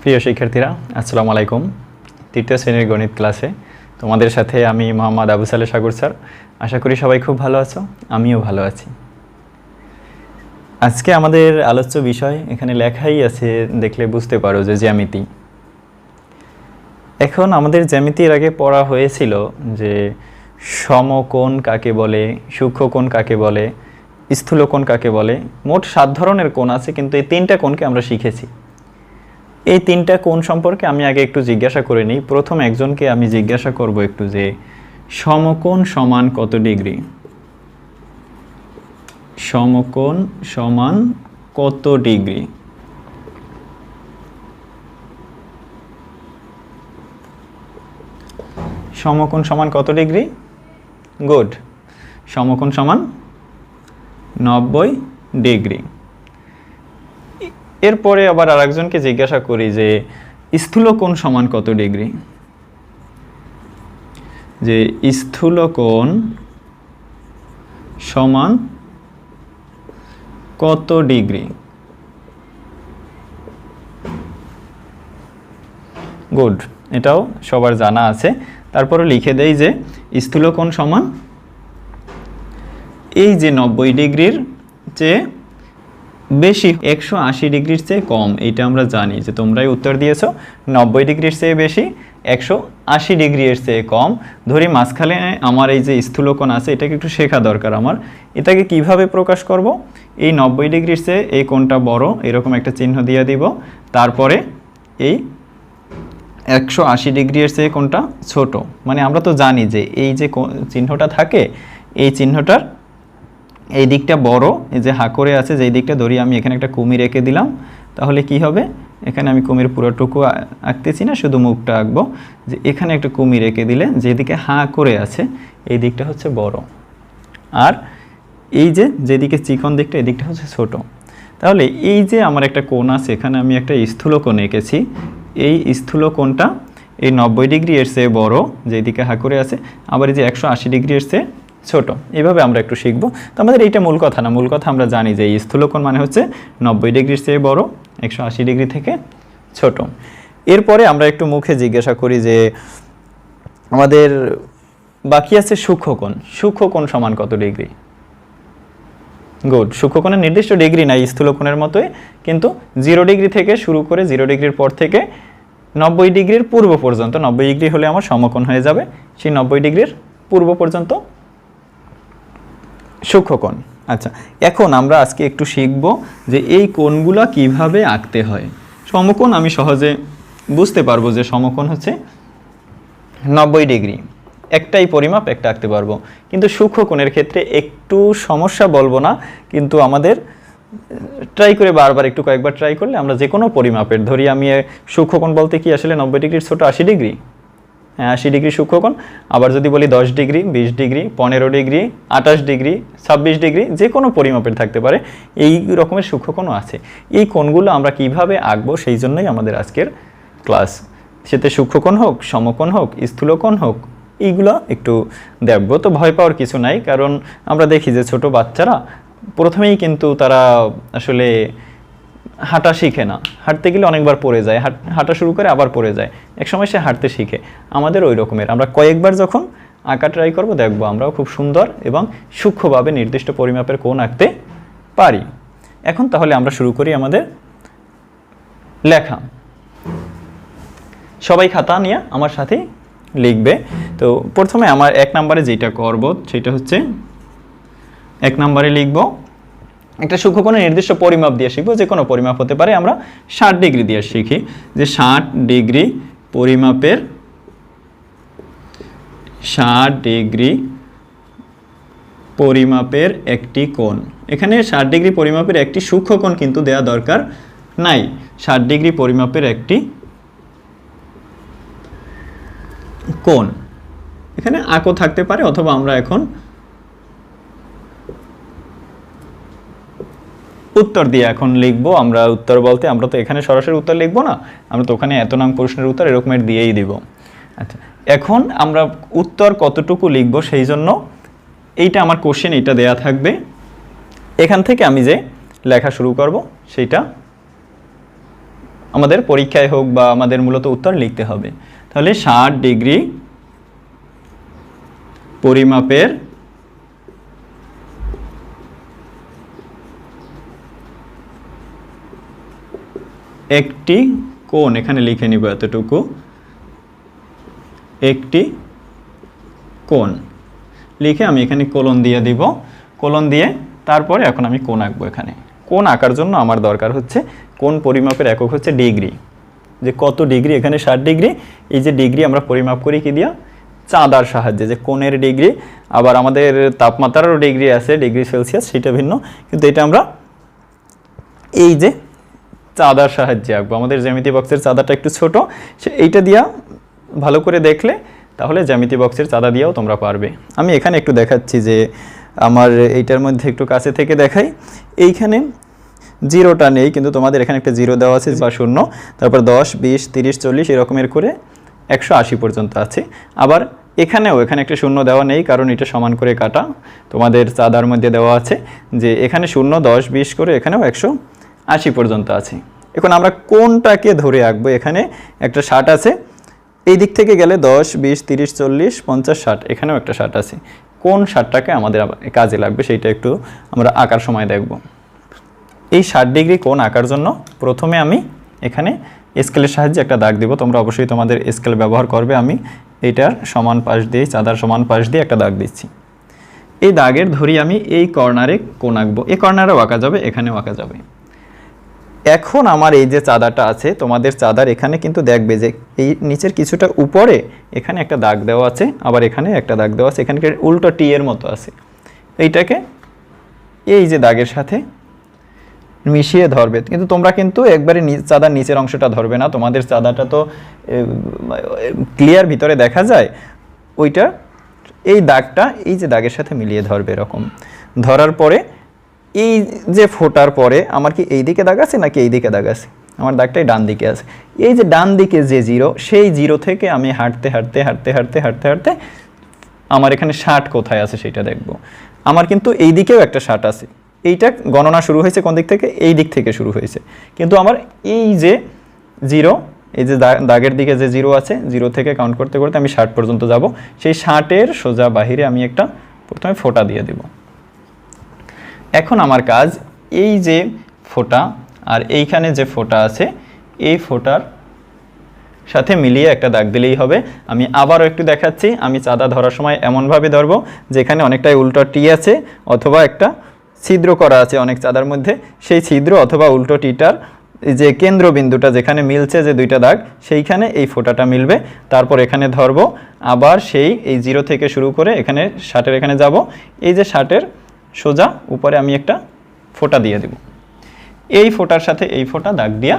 প্রিয় শিক্ষার্থীরা, আসসালামু আলাইকুম। তৃতীয় শ্রেণীর গণিত ক্লাসে তোমাদের সাথে আমি মোহাম্মদ আবু সালে সাগর স্যার। আশা করি সবাই খুব ভালো আছো, আমিও ভালো আছি। আজকে আমাদের আলোচ্য বিষয় এখানে লেখাই আছে, দেখলে বুঝতে পারো যে জ্যামিতি। এখন আমাদের জ্যামিতির আগে পড়া হয়েছিল যে সমকোণ কাকে বলে, সূক্ষ্মকোণ কাকে বলে, স্থূলকোণ কাকে বলে। মোট 7 ধরনের কোণ আছে, কিন্তু এই 3টা কোণকে আমরা শিখেছি। এই 3টা কোণ সম্পর্কে আমি আগে একটু জিজ্ঞাসা করে নিই। প্রথম একজনকে আমি জিজ্ঞাসা করব একটু যে সমকোণ সমান কত ডিগ্রি? সমকোণ সমান কত ডিগ্রি? সমকোণ সমান কত ডিগ্রি? গুড। সমকোণ সমান 90 ডিগ্রি। এরপরে আবার আরেকজনকে জিজ্ঞাসা করি যে স্থূলকোণ সমান কত ডিগ্রি? যে স্থূলকোণ সমান কত ডিগ্রি? গুড, এটাও সবার জানা আছে। তারপরে লিখে দেই যে স্থূলকোণ সমান এই যে 90 ডিগ্রির চেয়ে বেশি 180 ডিগ্রির চেয়ে কম। এইটা আমরা জানি যে তোমরাই উত্তর দিয়েছো 90 ডিগ্রির চেয়ে বেশি 180 ডিগ্রির চেয়ে কম। ধরি মাঝখানে আমার এই যে স্থূলকোণ আছে, এটাকে একটু শেখা দরকার আমার। এটাকে কিভাবে প্রকাশ করব? এই 90 ডিগ্রির চেয়ে এই কোণটা বড়, এরকম একটা চিহ্ন দিয়ে দিব। তারপরে এই 180 ডিগ্রির চেয়ে কোণটা ছোট। মানে আমরা তো জানি যে এই যে চিহ্নটা থাকে, এই চিহ্নটার এই দিকটা বড়, এই যে হা করে আছে যেই দিকটা, ধরি আমি এখানে একটা কুমির এঁকে দিলাম, তাহলে কি হবে? এখানে আমি কুমির পুরোটুকু আঁকতেছি না, শুধু মুখটা আঁকবো। যে এখানে একটা কুমির এঁকে দিলে যেদিকে হা করে আছে এই দিকটা হচ্ছে বড়, আর এই যে যেদিকে চিকন দিকটা এই দিকটা হচ্ছে ছোট। তাহলে এই যে আমার একটা কোণ আছে, এখানে আমি একটা স্থূলকোণ এঁকেছি। এই স্থূলকোণটা এই 90 ডিগ্রি এর চেয়ে বড় যেদিকে হা করে আছে, আবার এই যে 180 ডিগ্রি এর চেয়ে ছোট। এইভাবে আমরা একটু শিখবো। তো আমাদের এইটা মূল কথা না, মূল কথা আমরা জানি যে এই স্থূলকোণ মানে হচ্ছে 90 ডিগ্রির চেয়ে বড়, 180 ডিগ্রি থেকে ছোট। এরপরে আমরা একটু মুখে জিজ্ঞাসা করি যে আমাদের বাকি আছে সূক্ষ্মকোণ। সূক্ষ্মকোণ সমান কত ডিগ্রি? গুড। সূক্ষ্মকোণের নির্দিষ্ট ডিগ্রি নাই স্থূলকোণের মতোই, কিন্তু 0 ডিগ্রি থেকে শুরু করে 0 ডিগ্রির পর থেকে 90 ডিগ্রির পূর্ব পর্যন্ত, 90 ডিগ্রি হলে আমার সমকোণ হয়ে যাবে, সেই 90 ডিগ্রির পূর্ব পর্যন্ত সূক্ষ্মকোণ। আচ্ছা, এখন আমরা আজকে একটু শিখব যে এই কোণগুলো কিভাবে আঁকতে হয়। সমকোণ আমি সহজে বুঝতে পারবো যে সমকোণ হচ্ছে 90 ডিগ্রি, একটাই পরিমাপ, একটা আঁকতে পারবো। কিন্তু সূক্ষ্মকোণের ক্ষেত্রে একটু সমস্যা বলবো না, কিন্তু আমাদের ট্রাই করে বারবার একটু কয়েকবার ট্রাই করলে আমরা যে কোনো পরিমাপের, ধরি আমি সূক্ষ্মকোণ বলতে কি আসলে 90 ডিগ্রির ছোট 80 ডিগ্রি, হ্যাঁ 80 ডিগ্রি সূক্ষ্মকোণ। আবার যদি বলি 10 degree, 20 degree, 15 degree, 28 degree, 26 degree, যে কোনো পরিমাপের থাকতে পারে, এই রকমের সূক্ষ্মকোণও আছে। এই কোণগুলো আমরা কিভাবে আঁকবো সেই জন্যই আমাদের আজকের ক্লাস। সেতে সূক্ষ্মকোণ হোক, সমকোণ হোক, স্থূলকোণ হোক, এইগুলো একটু দেখবো। তো ভয় পাওয়ার কিছু নাই, কারণ আমরা দেখি যে ছোট বাচ্চারা প্রথমেই কিন্তু তারা আসলে হাঁটা শিখে না, হাঁটতে গেলে অনেকবার পড়ে যায়, হাঁটা শুরু করে আবার পড়ে যায়, একসময় সে হাঁটতে শিখে। আমাদের ওই রকমের আমরা কয়েকবার যখন আঁকা ট্রাই করবো, দেখবো আমরাও খুব সুন্দর এবং সূক্ষ্মভাবে নির্দিষ্ট পরিমাপের কোণ আঁকতে পারি। এখন তাহলে আমরা শুরু করি আমাদের লেখা। সবাই খাতা নিয়ে আমার সাথে লিখবে। তো প্রথমে আমার 1 নম্বরে যেটা করব সেটা হচ্ছে 1 নম্বরে লিখব একটা সূক্ষ্মকোণের নির্দিষ্ট পরিমাপ দিয়ে শিখবো। যে কোনো পরিমাপ হতে পারে, আমরা 60 ডিগ্রি দিয়ে শিখি যে 60 ডিগ্রি পরিমাপের 60 ডিগ্রি পরিমাপের একটি কোণ। এখানে 60 ডিগ্রি পরিমাপের একটি সূক্ষ্মকোণ কিন্তু দেয়া দরকার নাই, 60 ডিগ্রি পরিমাপের একটি কোণ। এখানে আঁকও থাকতে পারে, অথবা আমরা এখন উত্তর দিয়ে এখন লিখবো। আমরা উত্তর বলতে আমরা তো এখানে সরাসরি উত্তর লিখবো না, আমরা তো ওখানে এত নং প্রশ্নের উত্তর এরকমের দিয়েই দিব। আচ্ছা, এখন আমরা উত্তর কতটুকু লিখবো সেই জন্য এইটা আমার কোশ্চেন, এইটা দেয়া থাকবে। এখান থেকে আমি যে লেখা শুরু করব সেইটা আমাদের পরীক্ষায় হোক বা আমাদের মূলত উত্তর লিখতে হবে। তাহলে 60 ডিগ্রি পরিমাপের একটি কোণ, এখানে লিখে নিব এতটুকু, একটি কোণ লিখে আমি এখানে কোলন দিয়ে দিব। কোলন দিয়ে তারপরে এখন আমি কোণ আঁকবো। এখানে কোণ আঁকার জন্য আমার দরকার হচ্ছে কোণ পরিমাপের একক হচ্ছে ডিগ্রি, যে কত ডিগ্রি, এখানে 60 ডিগ্রি। এই যে ডিগ্রি আমরা পরিমাপ করি কি দিয়া, চাঁদার সাহায্যে, যে কোণের ডিগ্রি। আবার আমাদের তাপমাত্রারও ডিগ্রি আছে, ডিগ্রি সেলসিয়াস, সেটা ভিন্ন, কিন্তু এটা আমরা এই যে চাঁদার সাহায্যে আঁকবো। আমাদের জ্যামিতি বক্সের চাঁদাটা একটু ছোট, এইটা দিয়া ভালো করে দেখলে তাহলে জ্যামিতি বক্সের চাঁদা দিয়েও তোমরা পারবে। আমি এখানে একটু দেখাচ্ছি যে আমার এইটার মধ্যে একটু কাছে থেকে দেখাই। এইখানে জিরোটা নেই, কিন্তু তোমাদের এখানে একটা জিরো দেওয়া আছে বা শূন্য, তারপর 10, 20, 30, 40 এরকমের করে 180 পর্যন্ত আছে। আবার এখানে একটা শূন্য দেওয়া নেই, কারণ এটা সমান করে কাটা। তোমাদের চাঁদার মধ্যে দেওয়া আছে যে এখানে 0, 10, 20 করে এখানেও 180 পর্যন্ত আছে। এখন আমরা কোনটাকে ধরে আঁকবো? এখানে একটা 60 আছে, এই দিক থেকে গেলে 10, 20, 30, 40, 50, 60, এখানেও একটা 60 আছে। কোন 60টাকে আমাদের কাজে লাগবে সেইটা একটু আমরা আঁকার সময় দেখব। এই 60 ডিগ্রি কোণ আঁকার জন্য প্রথমে আমি এখানে স্কেলের সাহায্যে একটা দাগ দিব। তোমরা অবশ্যই তোমাদের স্কেল ব্যবহার করবে। আমি এইটার সমান পাশ দিয়ে, চাঁদার সমান পাশ দিয়ে একটা দাগ দিচ্ছি। এই দাগের ধরি আমি এই কর্নারে কোণ আঁকবো। এই কর্নারেও আঁকা যাবে, এখানেও আঁকা যাবে। এখন আমার এই যে চাঁদাটা আছে, তোমাদের চাঁদার এখানে কিন্তু দেখবে যে এই নিচের কিছুটা উপরে এখানে একটা দাগ দেওয়া আছে, আবার এখানে একটা দাগ দেওয়া আছে, এখানে উল্টো টি এর মতো আছে। এইটাকে এই যে দাগের সাথে মিশিয়ে ধরবে, কিন্তু তোমরা কিন্তু একবারে চাঁদার নিচের অংশটা ধরবে না। তোমাদের চাঁদাটা তো ক্লিয়ার ভিতরে দেখা যায়, ওইটা এই দাগটা এই যে দাগের সাথে মিলিয়ে ধরবে। এরকম ধরার পরে এই যে ফোটার পরে আমার কি এই দিকে দাগ আছে নাকি এই দিকে দাগ আছে? আমার দাগটাই ডান দিকে আছে। এই যে ডান দিকে যে জিরো, সেই জিরো থেকে আমি হাঁটতে হাঁটতে হাঁটতে হাঁটতে হাঁটতে হাঁটতে আমার এখানে 60 কোথায় আছে সেটা দেখব। আমার কিন্তু এই দিকেও একটা 60 আছে। এইটা গণনা শুরু হয়েছে কোন দিক থেকে? এই দিক থেকে শুরু হয়েছে। কিন্তু আমার এই যে জিরো, এই যে দাগের দিকে যে জিরো আছে, জিরো থেকে কাউন্ট করতে করতে আমি 60 পর্যন্ত যাব। সেই 60-এর সোজা বাহিরে আমি একটা প্রথমে ফোঁটা দিয়ে দেব। এখন আমার কাজ এই যে ফোঁটা আর এইখানে যে ফোঁটা আছে, এই ফোঁটার সাথে মিলিয়ে একটা দাগ দিলেই হবে। আমি আবারও একটু দেখাচ্ছি। আমি চাঁদা ধরার সময় এমনভাবে ধরবো যেখানে অনেকটাই উল্টো টি আছে অথবা একটা ছিদ্র করা আছে অনেক চাঁদার মধ্যে, সেই ছিদ্র অথবা উল্টো টিটার যে কেন্দ্রবিন্দুটা যেখানে মিলছে যে দুইটা দাগ, সেইখানে এই ফোঁটাটা মিলবে। তারপর এখানে ধরবো, আবার এই জিরো থেকে শুরু করে এখানে 60-এর এখানে যাব। এই যে 60-এর সোজা উপরে আমি একটা ফোঁটা দিয়ে দেব। এই ফোঁটার সাথে এই ফোঁটা দাগ দিয়া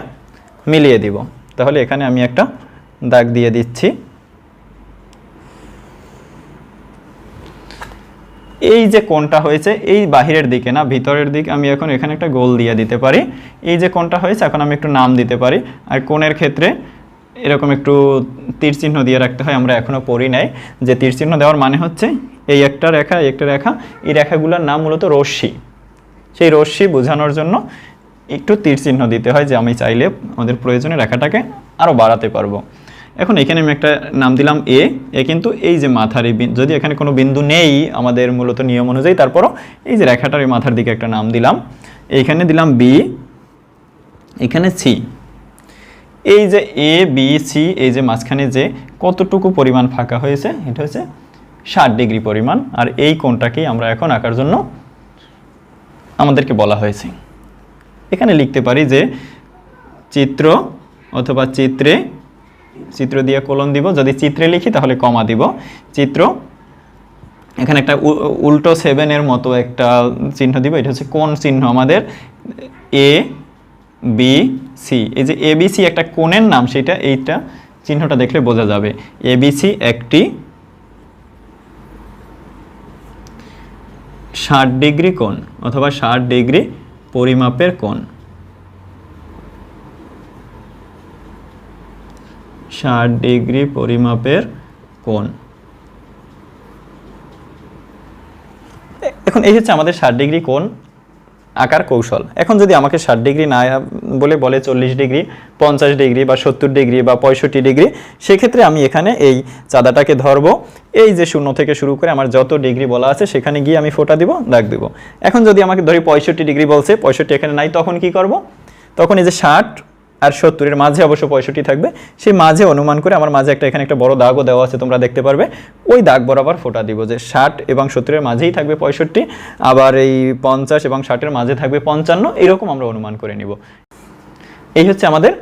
মিলিয়ে দিব। তাহলে এখানে আমি একটা দাগ দিয়ে দিচ্ছি। এই যে কোণটা হয়েছে এই বাহিরের দিকে না, ভিতরের দিকে, আমি এখন এখানে একটা গোল দিয়ে দিতে পারি। এই যে কোণটা হয়েছে এখন আমি একটু নাম দিতে পারি। আর কোণের ক্ষেত্রে এরকম একটু তীর চিহ্ন দিয়ে রাখতে হয়। আমরা এখনও পড়ি নাই যে তীর চিহ্ন দেওয়ার মানে হচ্ছে এই একটা রেখা, এই একটা রেখা, এই রেখাগুলোর নাম মূলত রশ্মি। সেই রশ্মি বোঝানোর জন্য একটু তীর চিহ্ন দিতে হয়, যে আমি চাইলে আমাদের প্রয়োজনে রেখাটাকে আরও বাড়াতে পারবো। এখন এখানে আমি একটা নাম দিলাম এ। কিন্তু এই যে মাথার এই, যদি এখানে কোনো বিন্দু নেই আমাদের মূলত নিয়ম অনুযায়ী, তারপরও এই যে রেখাটার এই মাথার দিকে একটা নাম দিলাম। এইখানে দিলাম বি, এখানে সি। এই যে এ বি সি, এই যে মাঝখানে যে কতটুকু পরিমাণ ফাঁকা হয়েছে, এটা হচ্ছে 60 ডিগ্রি পরিমাণ। আর এই কোণটাকেই আমরা এখন আঁকার জন্য আমাদেরকে বলা হয়েছে। এখানে লিখতে পারি যে চিত্র অথবা চিত্রে, চিত্র দিয়ে কোলন দিব। যদি চিত্রে লিখি তাহলে কমা দিব। চিত্র, এখানে একটা উল্টো 7-এর মতো একটা চিহ্ন দিব। এটা হচ্ছে কোণ চিহ্ন আমাদের, এ বি সি। এই যে এ বি সি একটা কোণের নাম, সেটা এইটা চিহ্নটা দেখলে বোঝা যাবে। এ বি সি একটি 60 ডিগ্রি কোণ অথবা 60 ডিগ্রি পরিমাপের কোণ। 60 ডিগ্রি পরিমাপের কোণ। এখন এই হচ্ছে আমাদের 60 ডিগ্রি কোণ আকার কৌশল। এখন যদি আমাকে 60 ডিগ্রি না বলে 40 ডিগ্রি, 50 ডিগ্রি বা 70 ডিগ্রি বা 65 ডিগ্রি, সেক্ষেত্রে আমি এখানে এই চাঁদাটাকে ধরবো, এই যে 0 থেকে শুরু করে আমার যত ডিগ্রি বলা আছে সেখানে গিয়ে আমি ফোঁটা দিব, দাগ দিব। এখন যদি আমাকে ধরি 65 ডিগ্রি বলছে, 65 এখানে নাই, তখন কি করব? তখন এই যে 60 আর 70 এর মাঝে অবশ্য 65 থাকবে, সেই মাঝে অনুমান করে আমার মাঝে এখানে একটা বড় দাগও দেওয়া আছে, তোমরা দেখতে পারবে, ওই দাগ বরাবর ফোঁটা দিব যে 60 এবং 70 এর মাঝেই থাকবে 65, আবার এই 50 এবং 60 এর মাঝে থাকবে 55, এরকম আমরা অনুমান করে নিব। এই হচ্ছে আমাদের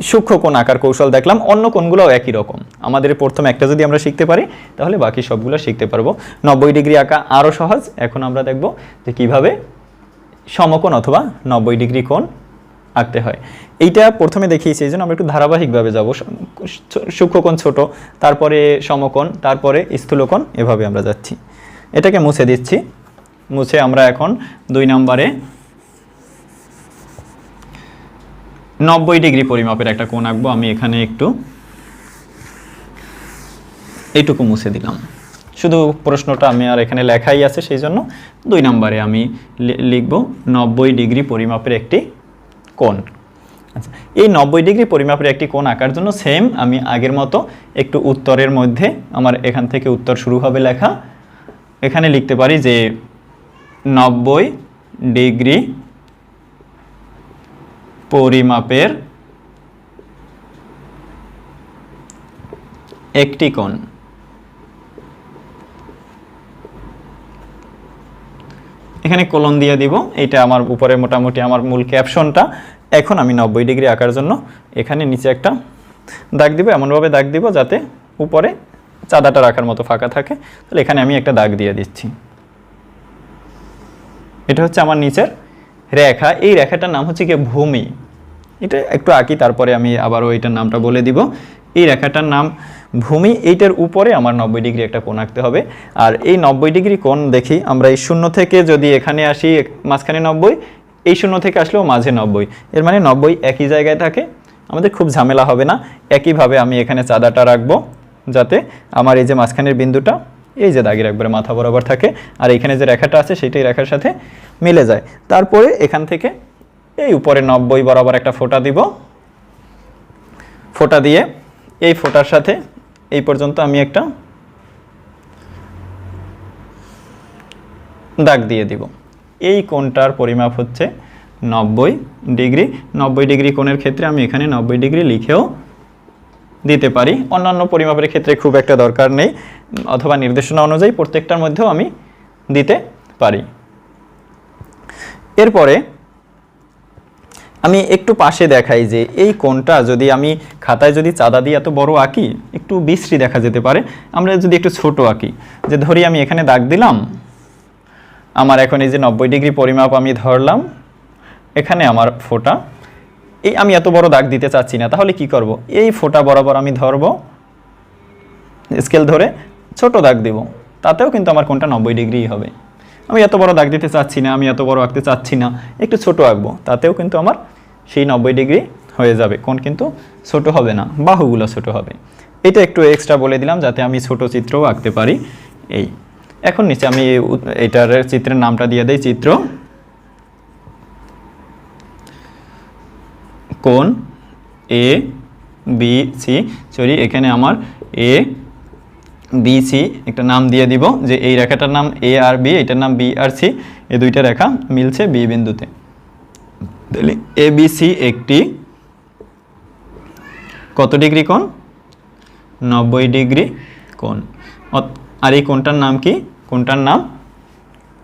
সূক্ষ্ম কোণ আকার কৌশল দেখলাম। অন্য কোণগুলোও একই রকম, আমাদের প্রথম একটা যদি আমরা শিখতে পারি তাহলে বাকি সবগুলো শিখতে পারবো। 90 ডিগ্রি আঁকা আরও সহজ। এখন আমরা দেখব যে কিভাবে সমকোণ অথবা 90 ডিগ্রি কোণ আঁকতে হয়। এইটা প্রথমে দেখিয়েছি, এই জন্য আমরা একটু ধারাবাহিকভাবে যাব। সূক্ষ্মকোণ ছোট, তারপরে সমকোণ, তারপরে স্থূলকোণ, এভাবে আমরা যাচ্ছি। এটাকে মুছে দিচ্ছি। মুছে আমরা এখন 2 নম্বরে 90 ডিগ্রি পরিমাপের একটা কোণ আঁকবো। আমি এখানে একটু এইটুকু মুছে দিলাম, শুধু প্রশ্নটা আমি আর এখানে লেখাই আছে, সেই জন্য 2 নম্বরে আমি লিখব 90 ডিগ্রি পরিমাপের একটি কোণ। আচ্ছা, এই 90 ডিগ্রি পরিমাপের একটি কোণ আঁকার জন্য সেম আমি আগের মতো একটু উত্তরের মধ্যে, আমার এখান থেকে উত্তর শুরু হবে লেখা, এখানে লিখতে পারি যে 90 ডিগ্রি পরিমাপের একটি কোণ। এখানে কোলন দিয়ে দিব, এটা আমার উপরে মোটামুটি আমার মূল ক্যাপশনটা। এখন আমি 90 ডিগ্রি আঁকার জন্য এখানে নিচে একটা দাগ দিব, এমনভাবে দাগ দিব যাতে উপরে চাঁদাটা রাখার মতো ফাঁকা থাকে। তাহলে এখানে আমি একটা দাগ দিয়ে দিচ্ছি। এটা হচ্ছে আমার নিচের রেখা। এই রেখাটার নাম হচ্ছে কি ভূমি। এটা একটু আঁকি, তারপরে আমি আবারও এইটার নামটা বলে দিব। এই রেখাটার নাম ভূমি। এইটার উপরে আমার 90 ডিগ্রি একটা কোণ আঁকতে হবে। আর এই 90 ডিগ্রি কোণ দেখি আমরা এই 0 থেকে যদি এখানে আসি, মাঝখানে 90, এই 0 থেকে আসলেও মাঝে 90, এর মানে 90 একই জায়গায় থাকে, আমাদের খুব ঝামেলা হবে না। একইভাবে আমি এখানে চাঁদাটা রাখবো যাতে আমার এই যে মাঝখানের বিন্দুটা এই যে দাগের একবারে মাথা বরাবর থাকে, আর এখানে যে রেখাটা আছে সেটাই রেখার সাথে মিলে যায়। তারপরে এখান থেকে এই উপরে 90 বরাবর একটা ফোঁটা দিব। ফোঁটা দিয়ে এই ফোঁটার সাথে এই পর্যন্ত আমি একটা দাগ দিয়ে দিব। এই কোণটার পরিমাপ হচ্ছে 90 ডিগ্রি। 90 ডিগ্রি কোণের ক্ষেত্রে আমি এখানে 90 ডিগ্রি লিখেও দিতে পারি। অন্যান্য পরিমাপের ক্ষেত্রে খুব একটা দরকার নেই, অথবা নির্দেশনা অনুযায়ী প্রত্যেকটার মধ্যেও আমি দিতে পারি। এরপরে আমি একটু পাশে দেখাই যে এই কোণটা যদি আমি খাতায় যদি চাঁদা দিয়ে এত বড় আঁকি একটু বিশ্রী দেখা যেতে পারে। আমরা যদি একটু ছোট আঁকি, যে ধরি আমি এখানে দাগ দিলাম, আমার এখন এই যে 90 ডিগ্রি পরিমাপ আমি ধরলাম, এখানে আমার ফোঁটা, এই আমি এত বড় দাগ দিতে চাচ্ছি না, তাহলে কি করব? এই ফোঁটা বরাবর আমি ধরব, স্কেল ধরে ছোট দাগ দিব, তাতেও কিন্তু আমার কোণটা 90 ডিগ্রি হবে। আমি এত বড় দাগ দিতে চাচ্ছি না, আমি এত বড় আঁকতে চাচ্ছি না, একটু ছোট আঁকবো, তাতেও কিন্তু আমার সেই 90 ডিগ্রি হয়ে যাবে। কোণ কিন্তু ছোট হবে না, বাহুগুলো ছোট হবে। এটা একটু এক্সট্রা বলে দিলাম যাতে আমি ছোট চিত্রও আঁকতে পারি। এই এখন নিচে আমি এইটার চিত্রের নামটা দিয়ে দেই, চিত্র কোণ এ বি সি। সরি, এখানে আমার এ বি সি একটা নাম দিয়ে দিব, যে এই রেখাটার নাম এ আর বি, এটার নাম বি আর সি। এই দুইটা রেখা মিলছে বি বিন্দুতে। তাহলে এ বি সি একটি কত ডিগ্রি কোণ? 90 ডিগ্রি কোণ। আর এই কোণটার নাম কি? কোণটার নাম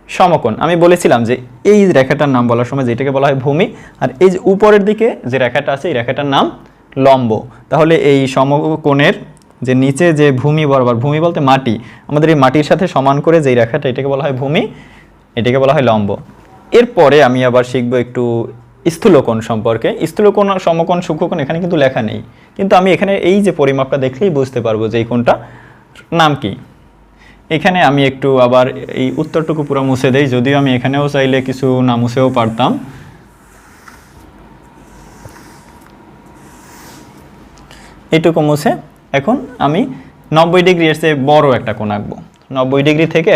সমকোণ। আমি বলেছিলাম যে এই রেখাটার নাম বলার সময় যেটাকে বলা হয় ভূমি, আর এই যে উপরের দিকে যে রেখাটা আছে এই রেখাটার নাম লম্ব। তাহলে এই সমকোণের যে নিচে যে ভূমি বরাবর, ভূমি বলতে মাটি, আমাদের এই মাটির সাথে সমান করে যেই রেখাটা, এটাকে বলা হয় ভূমি, এটাকে বলা হয় লম্ব। এরপরে আমি আবার শিখব একটু স্থূলকোণ সম্পর্কে। স্থূলকোণ, সমকোণ, সূক্ষ্মকোণ এখানে কিন্তু লেখা নেই, কিন্তু আমি এখানে এই যে পরিমাপটা দেখলেই বুঝতে পারবো যে এই কোণটা নাম কি। এখানে আমি একটু আবার এই উত্তরটুকু পুরো মুছে দেই, যদিও আমি এখানেও চাইলে কিছু না মুছেও পারতাম। এইটুকু মুছে এখন আমি 90 ডিগ্রি এর চেয়ে বড় একটা কোণ আঁকবো। 90 ডিগ্রি থেকে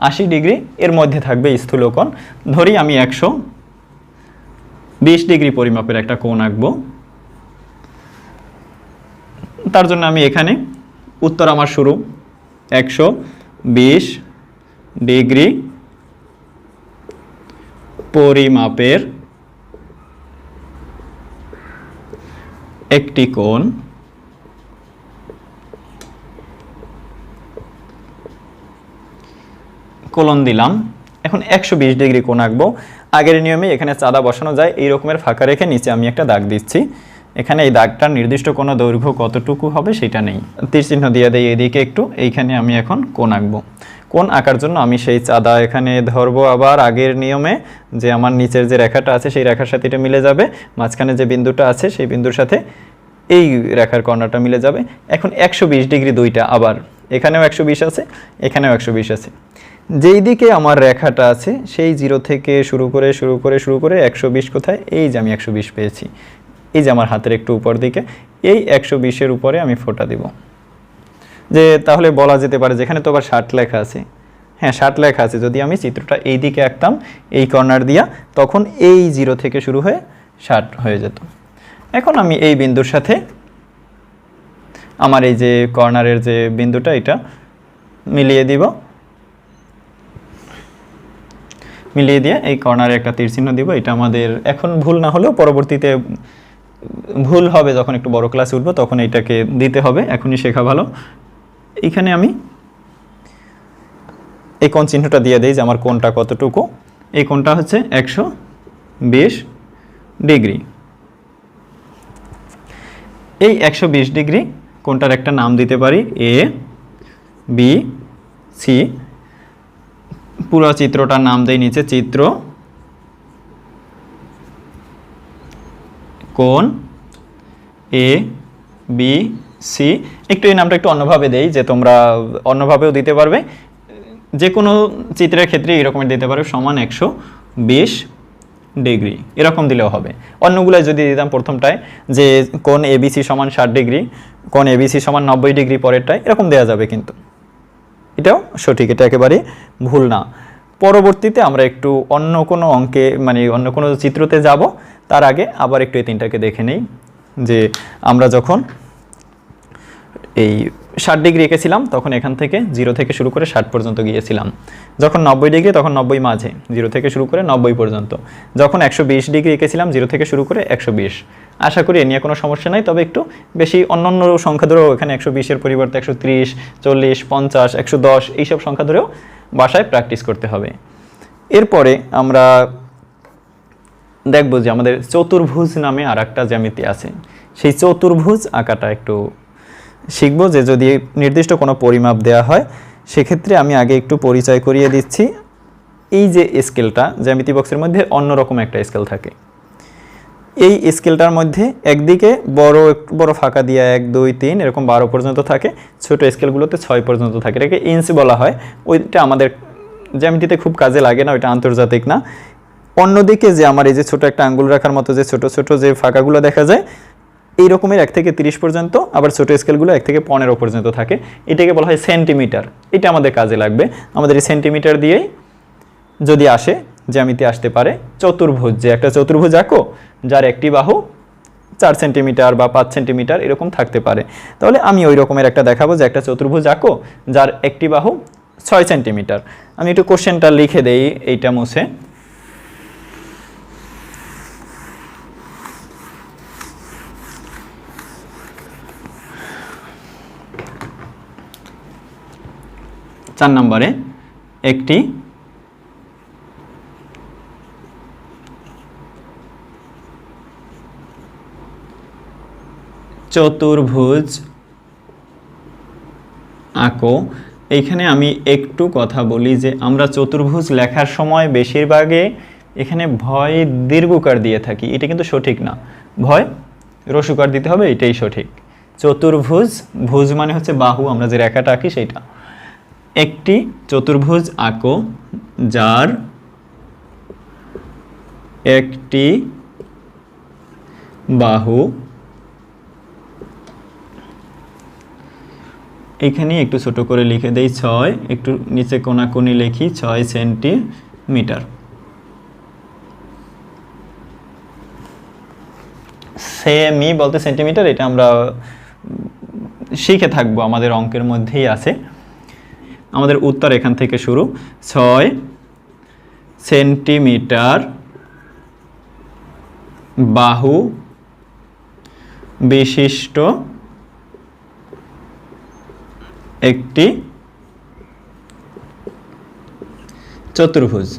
80 ডিগ্রি এর মধ্যে থাকবে স্থূল কোণ। ধরি আমি 120 ডিগ্রি পরিমাপের একটা কোণ আঁকবো। তার জন্য আমি এখানে উত্তর আমার শুরু 120 ডিগ্রি পরিমাপের একটি কোণ কোলন দিলাম। এখন 120 ডিগ্রি কোণ আঁকবো। আগের নিয়মে এখানে চাঁদা বসানো যায়, এই রকমের ফাঁকা রেখে নিচে আমি একটা দাগ দিচ্ছি। এখানে এই দাগটার নির্দিষ্ট কোনো দৈর্ঘ্য কতটুকু হবে সেটা নেই, তীর চিহ্ন দিয়ে দেই এদিকে একটু। এইখানে আমি এখন কোণ আঁকবো। কোণ আঁকার জন্য আমি সেই চাঁদা এখানে ধরবো আবার আগের নিয়মে, যে আমার নিচের যে রেখাটা আছে সেই রেখার সাথে এটা মিলে যাবে, মাঝখানে যে বিন্দুটা আছে সেই বিন্দুর সাথে এই রেখার কর্নারটা মিলে যাবে। এখন 120 ডিগ্রি দুইটা, আবার এখানেও 120 আছে, এখানেও 120 আছে। যেই দিকে আমার রেখাটা আছে সেই 0 থেকে শুরু করে 120 কোথায়, এই যে আমি 120 পেয়েছি, এই যে আমার হাতের একটু উপর দিকে, এই 120-এর উপরে আমি ফোঁটা দিব। যে তাহলে বলা যেতে পারে যেখানে তো আবার 60 লেখা আছে, হ্যাঁ 60 লেখা আছে, যদি আমি চিত্রটা এই দিকে আঁকতাম এই কর্নার দিয়া, তখন এই 0 থেকে শুরু হয়ে 60 হয়ে যেত। এখন আমি এই বিন্দুর সাথে আমার এই যে কর্নারের যে বিন্দুটা এটা মিলিয়ে দিব, মিলিয়ে দিয়ে এই কর্নারে একটা তীর চিহ্ন দিব। এটা আমাদের এখন ভুল না হলেও পরবর্তীতে ভুল হবে, যখন একটু বড় ক্লাসে উঠবো তখন এইটাকে দিতে হবে, এখনই শেখা ভালো। এইখানে আমি এই কোণ চিহ্নটা দিয়ে দিই যে আমার কোণটা কতটুকু। এই কোণটা হচ্ছে 120 ডিগ্রি। এই 120 ডিগ্রি কোণটার একটা নাম দিতে পারি এ বি সি। পুরো চিত্রটার নাম দেই নিচে চিত্র কোণ এ বি সি। একটু এই নামটা একটু অন্যভাবে দেই, যে তোমরা অন্যভাবেও দিতে পারবে, যে কোনো চিত্রের ক্ষেত্রে এরকমের দিতে পারবে, সমান 120 ডিগ্রি এরকম দিলেও হবে। অন্যগুলোয় যদি দিতাম প্রথমটায় যে কোণ এবিসি সমান 60 ডিগ্রি, কোণ এবিসি সমান 90 ডিগ্রি, পরেরটায় এরকম দেওয়া যাবে, কিন্তু এটাও সঠিক, এটা একেবারে ভুল না। পরবর্তীতে আমরা একটু অন্য কোনো অঙ্কে মানে অন্য কোনো চিত্রতে যাব, তার আগে আবার একটু এই তিনটাকে দেখে নেই। যে আমরা যখন এই 60 ডিগ্রি এঁকেছিলাম তখন এখান থেকে 0 থেকে শুরু করে 60 পর্যন্ত গিয়েছিলাম। যখন 90 ডিগ্রি তখন 90 মাঝে, 0 থেকে শুরু করে 90 পর্যন্ত। যখন 120 ডিগ্রি এঁকেছিলাম 0 থেকে শুরু করে 120। আশা করি এ নিয়ে কোনো সমস্যা নাই, তবে একটু বেশি অন্যান্য সংখ্যা ধরেও এখানে 120-এর পরিবর্তে 130, 40, 50, 110 এইসব সংখ্যা ধরেও বাসায় প্র্যাকটিস করতে হবে। এরপরে আমরা দেখব যে আমাদের চতুর্ভুজ নামে আর একটা জ্যামিতি আছে, সেই চতুর্ভুজ আঁকাটা একটু শিখবো। যে যদি নির্দিষ্ট কোনো পরিমাপ দেওয়া হয় সেক্ষেত্রে আমি আগে একটু পরিচয় করিয়ে দিচ্ছি। এই যে স্কেলটা জ্যামিতি বক্সের মধ্যে অন্যরকম একটা স্কেল থাকে, এই স্কেলটার মধ্যে একদিকে বড় ফাঁকা দিয়ে 1, 2, 3 এরকম 12 পর্যন্ত থাকে, ছোট স্কেলগুলোতে 6 পর্যন্ত থাকে, এটাকে ইঞ্চ বলা হয়। ওইটা আমাদের জ্যামিতিতে খুব কাজে লাগে না, ওইটা আন্তর্জাতিক না। অন্যদিকে যে আমার এই যে ছোট একটা আঙ্গুল রাখার মতো যে ছোট ছোট যে ফাঁকাগুলো দেখা যায়, এই রকমের 1 থেকে 30 পর্যন্ত, আবার ছোট স্কেলগুলো 1 থেকে 15 পর্যন্ত থাকে, এটাকে বলা হয় সেন্টিমিটার। এটা আমাদের কাজে লাগবে। আমাদের এই সেন্টিমিটার দিয়েই যদি আসে জ্যামিতি আসতে পারে চতুর্ভুজ। যে একটা চতুর্ভুজ আঁকো যার একটি বাহু 4 সেন্টিমিটার বা 5 সেন্টিমিটার এরকম থাকতে পারে, তাহলে আমি ওই রকমের একটা দেখাবো যে একটা চতুর্ভুজ আঁকো যার একটি বাহু 6 সেন্টিমিটার। আমি একটু কোশ্চেনটা লিখে দেই, এইটা মুছে। চার নম্বরে একটি চতুর্ভুজ আঁকো। এইখানে আমি একটু কথা বলি যে আমরা চতুর্ভুজ লেখার সময় বেশিরভাগে এখানে ভয় দীর্ঘকার দিয়ে থাকি, এটা কিন্তু সঠিক না। ভয় রসুকার দিতে হবে, এটাই সঠিক। চতুর্ভুজ, ভুজ মানে হচ্ছে বাহু, আমরা যে রেখাটা আঁকি সেইটা। একটি চতুর্ভুজ আঁকো যার একটি বাহু এখানে একটু ছোট করে লিখে দেই 6, একটু নিচে কোনাকুনি লিখি 6 সেন্টিমিটার। সেমি বলতে সেন্টিমিটার, এটা আমরা শিখে থাকবো, আমাদের অঙ্কের মধ্যেই আছে। আমাদের উত্তর এখান থেকে শুরু। 6 সেন্টিমিটার বাহু বিশিষ্ট একটি চতুর্ভুজ।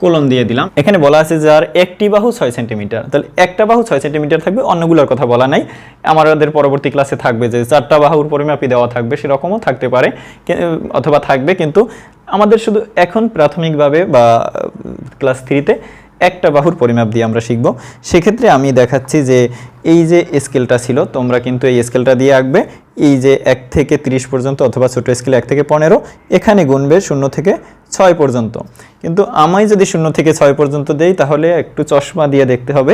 কোলন দিয়ে দিলাম। এখানে বলা আছে যার একটি বাহু 6 সেন্টিমিটার, তাহলে একটা বাহু 6 সেন্টিমিটার থাকবে, অন্যগুলোর কথা বলা নাই। আমাদের পরবর্তী ক্লাসে থাকবে যে 4টা বাহুর পরিমাপই দেওয়া থাকবে, সেরকমও থাকতে পারে অথবা থাকবে, কিন্তু আমাদের শুধু এখন প্রাথমিকভাবে বা ক্লাস 3-তে একটা বাহুর পরিমাপ দিয়ে আমরা শিখব। সেক্ষেত্রে আমি দেখাচ্ছি যে এই যে স্কেলটা ছিল, তোমরা কিন্তু এই স্কেলটা দিয়ে আঁকবে। এই যে 1 থেকে 30 পর্যন্ত অথবা ছোট স্কেল 1 থেকে 15, এখানে গুনবে 0 থেকে 6 পর্যন্ত। কিন্তু আমি যদি 0 থেকে 6 পর্যন্ত দেই তাহলে একটু চশমা দিয়ে দেখতে হবে,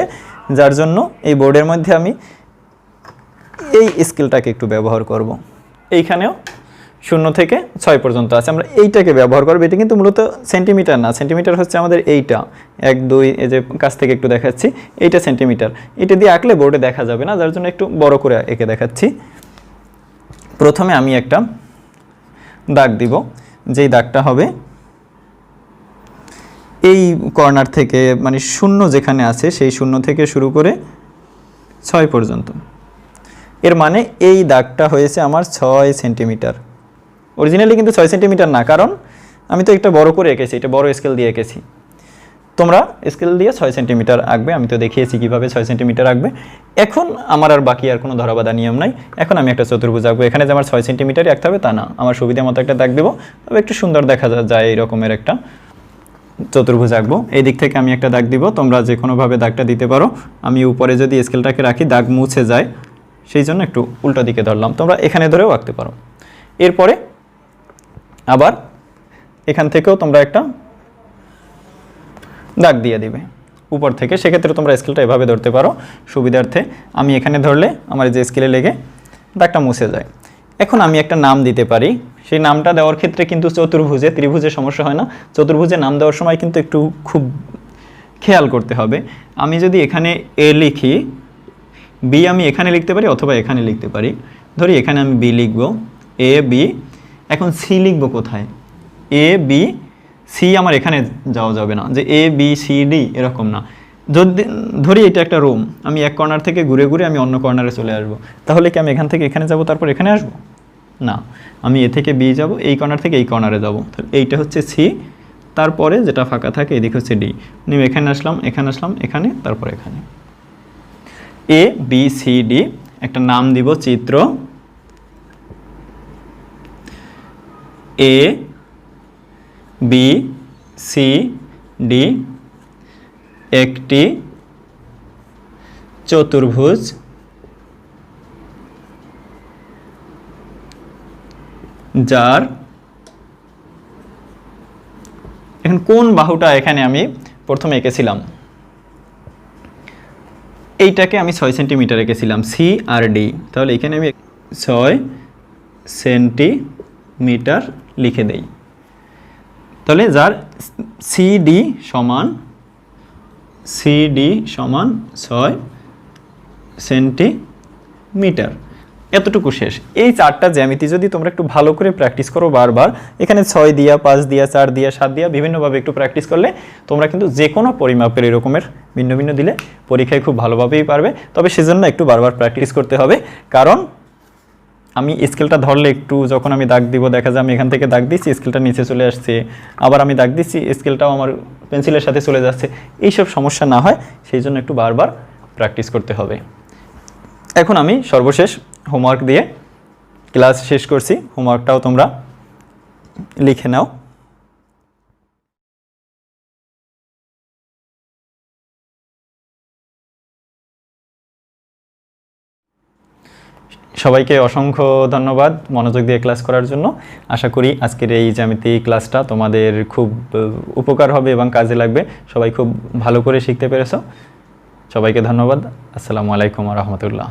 যার জন্য এই বোর্ডের মধ্যে আমি এই স্কেলটাকে একটু ব্যবহার করব। এইখানেও 0 থেকে 6 পর্যন্ত আছে, আমরা এইটাকে ব্যবহার করব। এটা কিন্তু মূলত সেন্টিমিটার না, সেন্টিমিটার হচ্ছে আমাদের এইটা 1 2, এই যে কাছ থেকে একটু দেখাচ্ছি, এইটা সেন্টিমিটার। এটা দিয়ে আঁকলে বোর্ডে দেখা যাবে না, যার জন্য একটু বড় করে এঁকে দেখাচ্ছি। প্রথমে আমি একটা দাগ দিব, যেই দাগটা হবে এই কর্নার থেকে, মানে 0 যেখানে আছে সেই 0 থেকে শুরু করে 6 পর্যন্ত। এর মানে এই দাগটা হয়েছে আমার 6 সেন্টিমিটার। অরিজিনালি কিন্তু 6 সেন্টিমিটার না, কারণ আমি তো একটা বড় করে এঁকেছি, এটা বড় স্কেল দিয়ে এঁকেছি। তোমরা স্কেল দিয়ে 6 সেন্টিমিটার আঁকবে, আমি তো দেখিয়েছি কীভাবে 6 সেন্টিমিটার আঁকবে। এখন আমার আর বাকি আর কোনো ধরাবাধা নিয়ম নাই। এখন আমি একটা চতুর্ভুজ আঁকবো। এখানে যে আমার 6 সেন্টিমিটারই আঁকতে হবে তা না, আমার সুবিধা মতো একটা দাগ দেবো, তবে একটু সুন্দর দেখা যায় এই রকমের একটা চতুর্ভুজ আঁকবো। এই দিক থেকে আমি একটা দাগ দিব, তোমরা যে কোনোভাবে দাগটা দিতে পারো। আমি উপরে যদি স্কেলটাকে রাখি দাগ মুছে যায়, সেই জন্য একটু উল্টো দিকে ধরলাম, তোমরা এখানে ধরেও আঁকতে পারো। এরপরে আবার এখান থেকেও তোমরা একটা দাগ দিয়ে দিবে উপর থেকে। সেক্ষেত্রে তোমরা স্কেলটা এভাবে ধরতে পারো সুবিধার্থে। আমি এখানে ধরলে আমার যে স্কেলে লেগে দাগটা মুছে যায়। এখন আমি একটা নাম দিতে পারি, সেই নামটা দেওয়ার ক্ষেত্রে কিন্তু চতুর্ভুজে, ত্রিভুজে সমস্যা হয় না। চতুর্ভুজে নাম দেওয়ার সময় কিন্তু একটু খুব খেয়াল করতে হবে। আমি যদি এখানে এ লিখি, বি আমি এখানে লিখতে পারি অথবা এখানে লিখতে পারি। ধরি এখানে আমি বি লিখব, এ বি। এখন সি লিখব কোথায়? এ বি সি আমার এখানে যাওয়া যাবে না, যে এ বি সি ডি এরকম না। যদি ধরি এটা একটা রুম, আমি এক কর্নার থেকে ঘুরে ঘুরে আমি অন্য কর্নারে চলে আসব, তাহলে কি আমি এখান থেকে এখানে যাব তারপর এখানে আসব? না, আমি এ থেকে বি যাব, এই কর্নার থেকে এই কর্নারে যাব। তাহলে এইটা হচ্ছে সি, তারপরে যেটা ফাঁকা থাকে এদিকে হচ্ছে ডি। আমি এখানে আসলাম, এখানে আসলাম, এখানে, তারপর এখানে। এ বি সি ডি, একটা নাম দিব চিত্র। এ বি সি ডি একটি চতুর্ভুজ যার, এখন কোন বাহুটা এখানে আমি প্রথমে এঁকেছিলাম, এইটাকে আমি 6 সেন্টিমিটার এঁকেছিলাম, সি আর ডি। তাহলে এখানে আমি 6 সেন্টিমিটার লিখে দেই। তাহলে যার সিডি সমান 6 সেন্টিমিটার, এতটুকু শেষ। এই 4টা জ্যামিতি যদি তোমরা একটু ভালো করে প্র্যাকটিস করো বারবার, এখানে 6 দিয়া, 5 দিয়া, 4 দিয়া, 7 দিয়া বিভিন্নভাবে একটু প্র্যাকটিস করলে তোমরা কিন্তু যে কোনো পরিমাপের এরকমের ভিন্ন ভিন্ন দিলে পরীক্ষায় খুব ভালোভাবেই পারবে। তবে সেজন্য একটু বারবার প্র্যাকটিস করতে হবে, কারণ আমি স্কেলটা ধরলে একটু যখন আমি দাগ দিব দেখা যায় আমি এখান থেকে দাগ দিচ্ছি, স্কেলটা নিচে চলে আসছে, আবার আমি দাগ দিচ্ছি, স্কেলটাও আমার পেন্সিলের সাথে চলে যাচ্ছে। এইসব সমস্যা না হয় সেই জন্য একটু বারবার প্র্যাকটিস করতে হবে। এখন আমি সর্বশেষ হোমওয়ার্ক দিয়ে ক্লাস শেষ করছি, হোমওয়ার্কটাও তোমরা লিখে নাও। সবাইকে অসংখ্য ধন্যবাদ মনোযোগ দিয়ে ক্লাস করার জন্য। আশা করি আজকের এই জ্যামিতি ক্লাসটা তোমাদের খুব উপকার হবে এবং কাজে লাগবে। সবাই খুব ভালো করে শিখতে পেরেছো। সবাইকে ধন্যবাদ। আসসালামু আলাইকুম ওয়া রাহমাতুল্লাহ।